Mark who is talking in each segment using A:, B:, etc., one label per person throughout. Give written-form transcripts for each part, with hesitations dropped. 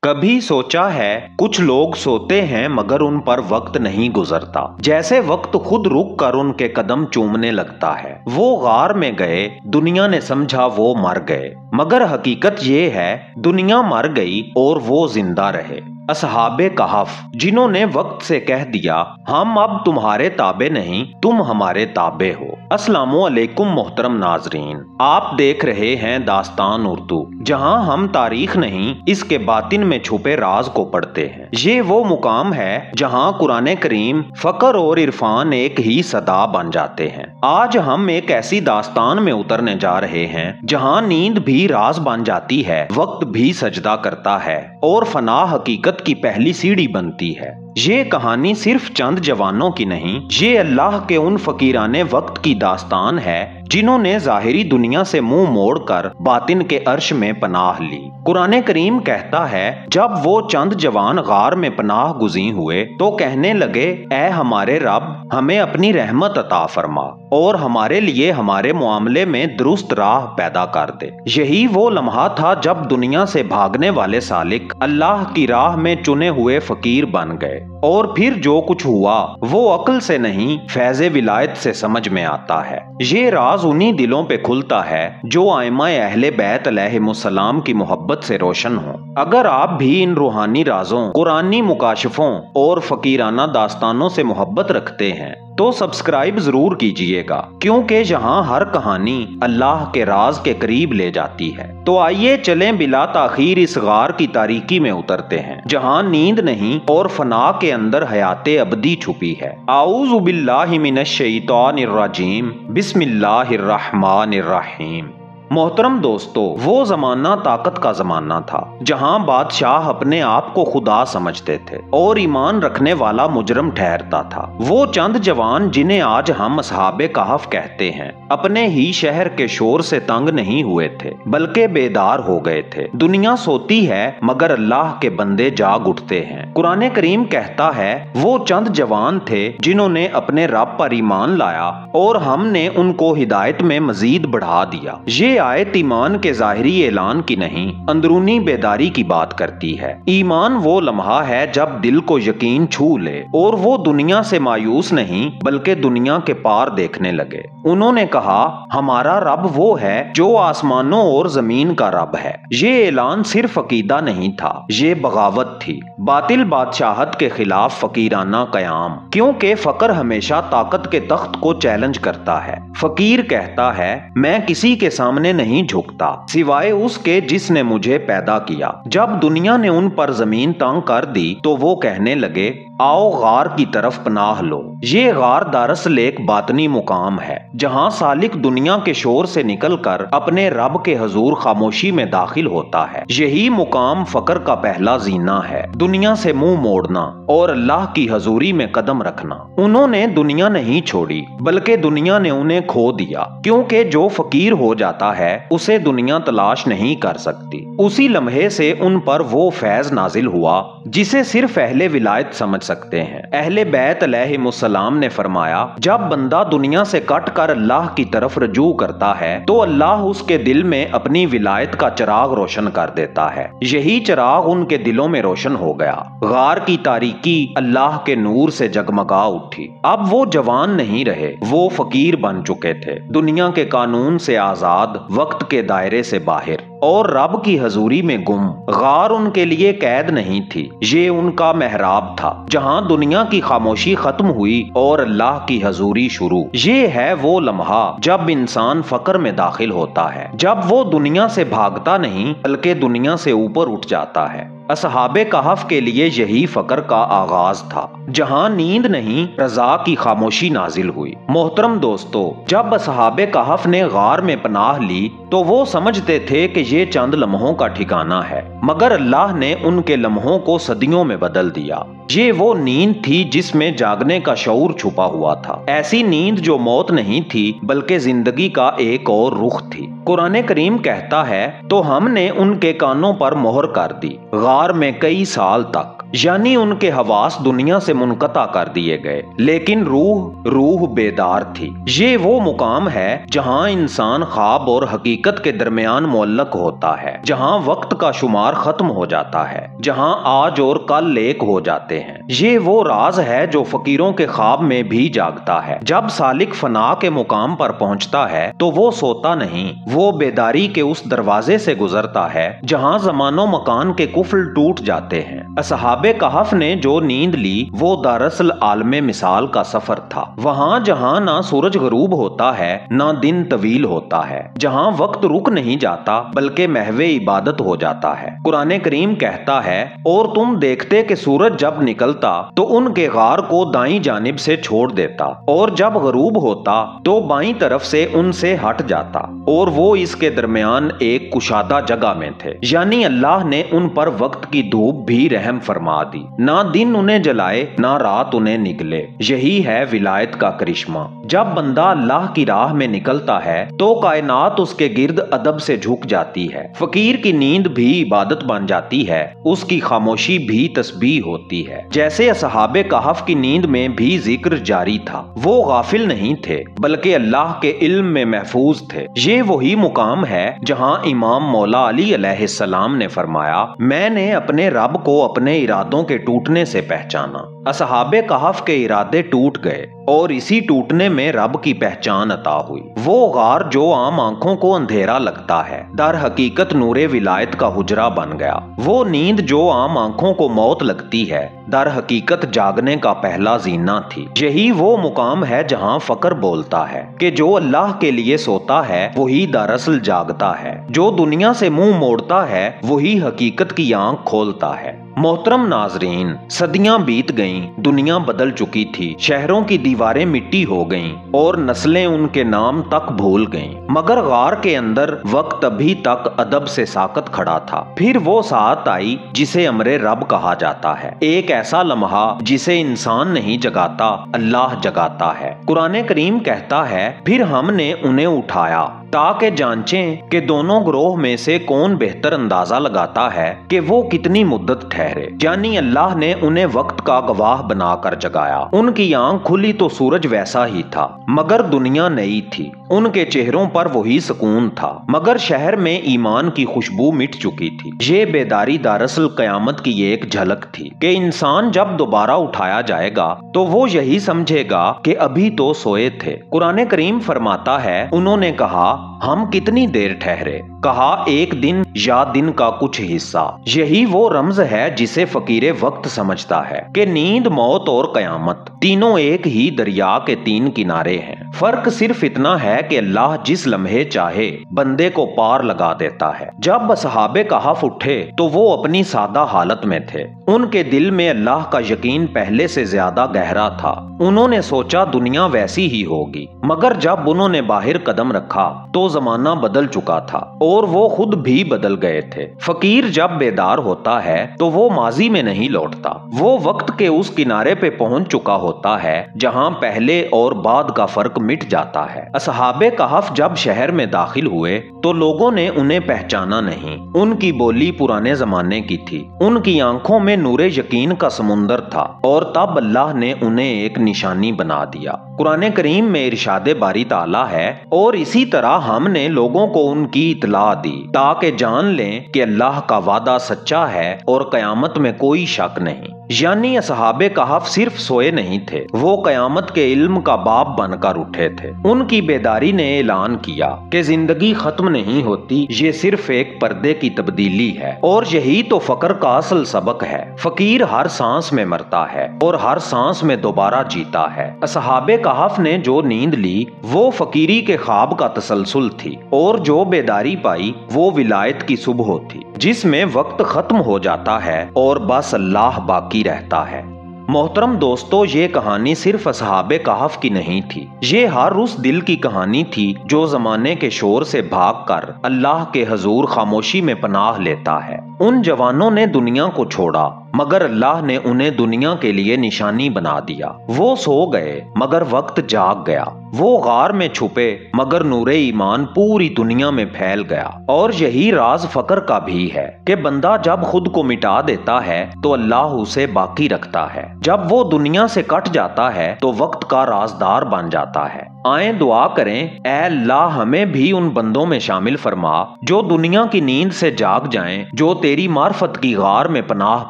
A: कभी सोचा है कुछ लोग सोते हैं मगर उन पर वक्त नहीं गुजरता, जैसे वक्त खुद रुक कर उनके कदम चूमने लगता है। वो गार में गए, दुनिया ने समझा वो मर गए, मगर हकीकत ये है दुनिया मर गई और वो जिंदा रहे। असहाबे कहफ, जिन्होंने वक्त से कह दिया हम अब तुम्हारे ताबे नहीं, तुम हमारे ताबे हो। अस्सलामु अलैकुम मोहतरम नाजरीन, आप देख रहे हैं दास्तान उर्दू, जहां हम तारीख नहीं इसके बातिन में छुपे राज को पढ़ते हैं। ये वो मुकाम है जहां कुरान करीम, फकर और इरफान एक ही सदा बन जाते हैं। आज हम एक ऐसी दास्तान में उतरने जा रहे हैं जहां नींद भी राज बन जाती है, वक्त भी सजदा करता है और फना हकीकत की पहली सीढ़ी बनती है। ये कहानी सिर्फ चंद जवानों की नहीं, ये अल्लाह के उन फकीराने वक्त की दास्तान है जिन्होंने जाहिरी दुनिया से मुंह मोड़कर बातिन के अर्श में पनाह ली। कुरान करीम कहता है जब वो चंद जवान गार में पनाह गुज़ीर हुए तो कहने लगे, ऐ हमारे रब, हमें अपनी रहमत अता फरमा और हमारे लिए हमारे मामले में दुरुस्त राह पैदा कर दे। यही वो लम्हा था जब दुनिया से भागने वाले सालिक अल्लाह की राह में चुने हुए फकीर बन गए। और फिर जो कुछ हुआ वो अक्ल से नहीं, फैज़े विलायत से समझ में आता है। ये राज उन्हीं दिलों पे खुलता है जो आइमा अहले बैत अलैहिमुस्सलाम की मोहब्बत से रोशन हो। अगर आप भी इन रूहानी राजों, कुरानी मुकाशफों और फकीराना दास्तानों से मोहब्बत रखते हैं तो सब्सक्राइब जरूर कीजिएगा, क्योंकि यहाँ हर कहानी अल्लाह के राज के करीब ले जाती है। तो आइए चलें बिला ताखीर इस गार की तारीकी में उतरते हैं जहाँ नींद नहीं और फना के अंदर हयाते अबदी छुपी है। आऊज़ु बिल्लाहि मिनश शैतानिर रजीम, बिस्मिल्लाहिर रहमानिर रहीम। मोहतरम दोस्तों, वो जमाना ताकत का जमाना था जहां बादशाह अपने आप को खुदा समझते थे और ईमान रखने वाला मुजरम ठहरता था। वो चंद जवान जिन्हें आज हम असहाबे कहफ कहते हैं, अपने ही शहर के शोर से तंग नहीं हुए थे बल्कि बेदार हो गए थे। दुनिया सोती है मगर अल्लाह के बंदे जाग उठते हैं। कुरान करीम कहता है वो चंद जवान थे जिन्होंने अपने रब पर ईमान लाया और हमने उनको हिदायत में मजीद बढ़ा दिया। ये आयत ईमान के जाहिरी ऐलान की नहीं, अंदरूनी बेदारी की बात करती है। ईमान वो लम्हा है जब दिल को यकीन छू ले और वो दुनिया से मायूस नहीं बल्कि दुनिया के पार देखने लगे। उन्होंने कहा हमारा रब वो है जो आसमानों और जमीन का रब है। ये ऐलान सिर्फ अकीदा नहीं था, ये बगावत थी, बातिल बादशाहत के खिलाफ फकीराना कयाम। क्योंकि फकर हमेशा ताकत के तख्त को चैलेंज करता है। फकीर कहता है मैं किसी के सामने नहीं झुकता सिवाय उसके जिसने मुझे पैदा किया। जब दुनिया ने उन पर जमीन तंग कर दी तो वो कहने लगे आओ गार की तरफ पनाह लो। ये गार दरअसल एक बातनी मुकाम है जहाँ सालिक दुनिया के शोर से निकलकर अपने रब के हजूर खामोशी में दाखिल होता है। यही मुकाम फकर का पहला जीना है, दुनिया से मुंह मोड़ना और अल्लाह की हजूरी में कदम रखना। उन्होंने दुनिया नहीं छोड़ी बल्कि दुनिया ने उन्हें खो दिया, क्योंकि जो फकीर हो जाता है उसे दुनिया तलाश नहीं कर सकती। उसी लम्हे से उन पर वो फैज नाजिल हुआ जिसे सिर्फ अहले विलायत समझ सकते हैं। अहले बैत अलैहिमुस्सलाम ने फरमाया जब बंदा दुनिया से कट कर अल्लाह की तरफ रजू करता है तो अल्लाह उसके दिल में अपनी विलायत का चिराग रोशन कर देता है। यही चिराग उनके दिलों में रोशन हो गया। गार की तारीकी अल्लाह के नूर से जगमगा उठी। अब वो जवान नहीं रहे, वो फकीर बन चुके थे, दुनिया के कानून से आजाद, वक्त के दायरे से बाहर और रब की हजूरी में गुम। गार उनके लिए कैद नहीं थी, ये उनका मेहराब था जहां दुनिया की खामोशी खत्म हुई और अल्लाह की हजूरी शुरू। ये है वो लम्हा जब इंसान फकर में दाखिल होता है, जब वो दुनिया से भागता नहीं बल्कि दुनिया से ऊपर उठ जाता है। असहाबे कहफ के लिए यही फकर का आगाज था जहां नींद नहीं, रजा की खामोशी नाजिल हुई। मोहतरम दोस्तों, जब असहाबे कहफ ने गार में पनाह ली तो वो समझते थे कि ये चंद लम्हों का ठिकाना है, मगर अल्लाह ने उनके लम्हों को सदियों में बदल दिया। یہ وہ نیند تھی جس میں جاگنے کا شعور چھپا ہوا تھا، ایسی نیند جو موت نہیں تھی بلکہ زندگی کا ایک اور رخ تھی۔ قرآن کریم کہتا ہے تو ہم نے ان کے کانوں پر مہر کر دی غار میں کئی سال تک، یعنی ان کے حواس دنیا سے منقطع کر دیے گئے، لیکن روح بیدار تھی۔ یہ وہ مقام ہے جہاں انسان خواب اور حقیقت کے درمیان معلق ہوتا ہے، جہاں وقت کا شمار ختم ہو جاتا ہے، جہاں آج اور کل ایک ہو جاتے ہیں۔ یہ وہ راز ہے جو فقیروں کے خواب میں بھی جاگتا ہے۔ جب سالک فنا کے مقام پر پہنچتا ہے تو وہ سوتا نہیں، وہ بیداری کے اس دروازے سے گزرتا ہے جہاں زمان و مکان کے قفل ٹوٹ جاتے ہیں۔ اصحاب کہف نے جو نیند لی وہ دراصل عالم مثال کا سفر تھا، وہاں جہاں نہ سورج غروب ہوتا ہے نہ دن طویل ہوتا ہے، جہاں وقت رک نہیں جاتا بلکہ محو عبادت ہو جاتا ہے۔ قرآن کریم کہتا ہے اور تم دیکھتے کہ سورج جب نکلتا تو ان کے غار کو دائیں جانب سے چھوڑ دیتا، اور جب غروب ہوتا تو بائیں طرف سے ان سے ہٹ جاتا، اور وہ اس کے درمیان ایک کشادہ جگہ میں تھے، یعنی اللہ نے ان پر وقت کی دھوپ بھی رحم فرما دی، نہ دن انہیں جلائے نہ رات انہیں نگلے۔ یہی ہے ولایت کا کرشمہ۔ جب بندہ اللہ کی راہ میں نکلتا ہے تو کائنات اس کے گرد ادب سے جھک جاتی ہے، فقیر کی نیند بھی عبادت بن جاتی ہے، اس کی خاموشی بھی تسبیح ہوتی ہے۔ جیسے اصحاب کہف کی نیند میں بھی ذکر جاری تھا، وہ غافل نہیں تھے بلکہ اللہ کے علم میں محفوظ تھے۔ یہ وہی مقام ہے جہاں امام مولا علی علیہ السلام نے فرمایا، میں نے اپنے رب کو اپنے ارادوں کے ٹوٹنے سے پہچانا۔ اصحاب کہف کے ارادے ٹوٹ گئے اور اسی ٹوٹنے میں رب کی پہچان عطا ہوئی۔ وہ غار جو عام آنکھوں کو اندھیرا لگتا ہے در حقیقت نور ولایت کا حجرہ بن گیا۔ وہ نیند جو عام آنکھوں کو موت لگتی ہے در حقیقت جاگنے کا پہلا زینہ تھی۔ یہی وہ مقام ہے جہاں فقر بولتا ہے کہ جو اللہ کے لیے سوتا ہے وہی دراصل جاگتا ہے، جو دنیا سے منہ موڑتا ہے وہی حقیقت کی آنکھ کھولتا ہے۔ محترم ناظرین، صدیاں بیت گئیں، دنیا بدل چکی تھی، شہروں کی دیواریں مٹی ہو گئیں اور نسلیں ان کے نام تک بھول گئیں، مگر غار کے اندر وقت ابھی تک ادب سے ساکت کھڑا تھا۔ پھر وہ ساعت آئی جسے امر رب کہا جاتا ہے، ایک ایسا لمحہ جسے انسان نہیں جگاتا، اللہ جگاتا ہے۔ قرآن کریم کہتا ہے، پھر ہم نے انہیں اٹھایا تاکہ جانچیں کہ دونوں گروہ میں سے کون بہتر اندازہ لگاتا ہے کہ وہ کتنی مدت ٹھہرے، یعنی اللہ نے انہیں وقت کا گواہ بنا کر جگایا۔ ان کی آنکھ کھلی تو سورج ویسا ہی تھا مگر دنیا نئی تھی، ان کے چہروں پر وہی سکون تھا مگر شہر میں ایمان کی خوشبو مٹ چکی تھی۔ یہ بیداری دراصل قیامت کی ایک جھلک تھی کہ انسان جب دوبارہ اٹھایا جائے گا تو وہ یہی سمجھے گا کہ ابھی تو سوئے تھے۔ قرآن کریم فرماتا ہے، انہوں نے کہا ہم کتنی دیر ٹھہرے، کہا ایک دن یا دن کا کچھ حصہ۔ یہی وہ رمز ہے جسے فقیر وقت سمجھتا ہے کہ نیند، موت اور قیامت تینوں ایک ہی دریا کے تین کنارے ہیں، فرق صرف اتنا ہے کہ اللہ جس لمحے چاہے بندے کو پار لگا دیتا ہے۔ جب اصحاب کہف اٹھے تو وہ اپنی سادہ حالت میں تھے، ان کے دل میں اللہ کا یقین پہلے سے زیادہ گہرا تھا۔ انہوں نے سوچا دنیا ویسی ہی ہوگی، مگر جب انہوں نے باہر قدم رکھا تو زمانہ بدل چکا تھا اور وہ خود بھی بدل گئے تھے۔ فقیر جب بیدار ہوتا ہے تو وہ ماضی میں نہیں لوٹتا، وہ وقت کے اس کنارے پہ پہنچ چکا ہوتا ہے جہاں پہلے اور بعد کا فرق مٹ جاتا ہے۔ اصحاب کہف جب شہر میں داخل ہوئے تو لوگوں نے انہیں پہچانا نہیں، ان کی بولی پرانے زمانے کی تھی، ان کی آنکھوں میں نور یقین کا سمندر تھا، اور تب اللہ نے انہیں ایک نشانی بنا دیا۔ قرآن کریم میں ارشاد باری تعالیٰ ہے، اور اسی طرح ہم نے لوگوں کو ان کی اطلاع دی تاکہ جان لیں کہ اللہ کا وعدہ سچا ہے اور قیامت میں کوئی شک نہیں۔ یعنی اصحاب کہف صرف سوئے نہیں تھے، وہ قیامت کے علم کا باب بن کر اٹھے تھے۔ ان کی بیداری نے اعلان کیا کہ زندگی ختم نہیں ہوتی، یہ صرف ایک پردے کی تبدیلی ہے، اور یہی تو فقر کا اصل سبق ہے۔ فقیر ہر سانس میں مرتا ہے اور ہر سانس میں دوبارہ جیتا ہے۔ اصحاب کہف نے جو نیند لی وہ فقیری کے خواب کا تسلسل تھی، اور جو بیداری پائی وہ ولایت کی صبح تھی جس میں وقت ختم ہو جاتا ہے اور بس اللہ باقی رہتا ہے۔ محترم دوستو، یہ کہانی صرف اصحاب کہف کی نہیں تھی، یہ ہر اس دل کی کہانی تھی جو زمانے کے شور سے بھاگ کر اللہ کے حضور خاموشی میں پناہ لیتا ہے۔ ان جوانوں نے دنیا کو چھوڑا मगर अल्लाह ने उन्हें दुनिया के लिए निशानी बना दिया। वो सो गए मगर वक्त जाग गया। वो गार में छुपे मगर नूरे ईमान पूरी दुनिया में फैल गया। और यही राज फकर का भी है कि बंदा जब खुद को मिटा देता है तो अल्लाह उसे बाकी रखता है। जब वो दुनिया से कट जाता है तो वक्त का राजदार बन जाता है। आए दुआ करें, ऐ अल्लाह हमें भी उन बंदों में शामिल फरमा जो दुनिया की नींद से जाग जाएं, जो तेरी मार्फत की गार में पनाह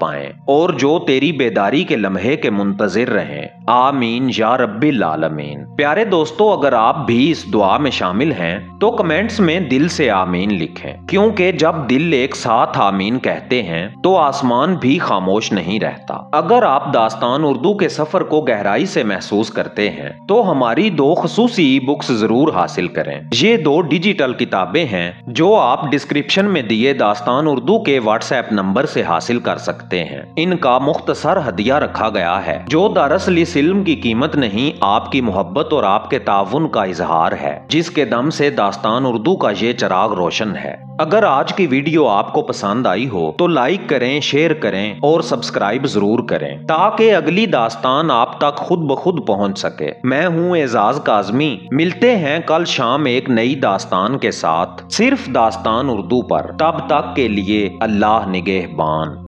A: पाएं और जो तेरी बेदारी के लम्हे के मुंतजिर रहें। आमीन या रब्बिल आलमीन। प्यारे दोस्तों, अगर आप भी इस दुआ में शामिल हैं तो कमेंट्स में दिल से आमीन लिखें, क्योंकि जब दिल एक साथ आमीन कहते हैं तो आसमान भी खामोश नहीं रहता। अगर आप दास्तान उर्दू के सफर को गहराई से महसूस करते हैं तो हमारी 2 खसूसी ई बुक्स जरूर हासिल करें। ये 2 डिजिटल किताबें हैं जो आप डिस्क्रिप्शन में दिए दास्तान उर्दू के व्हाट्सएप नंबर से हासिल कर सकते हैं। इनका मुख्तसर हदिया रखा गया है जो दरअसल इस इल्म की कीमत नहीं, आपकी मोहब्बत और आपके ताउन का इजहार है, जिसके दम से दास्तान उर्दू का ये चिराग रोशन है। अगर आज की वीडियो आपको पसंद आई हो तो लाइक करें, शेयर करें और सब्सक्राइब जरूर करें ताकि अगली दास्तान आप तक खुद ब खुद पहुंच सके। मैं हूं एजाज काज़मी। मिलते हैं कल शाम एक नई दास्तान के साथ, सिर्फ दास्तान उर्दू पर। तब तक के लिए अल्लाह निगहबान।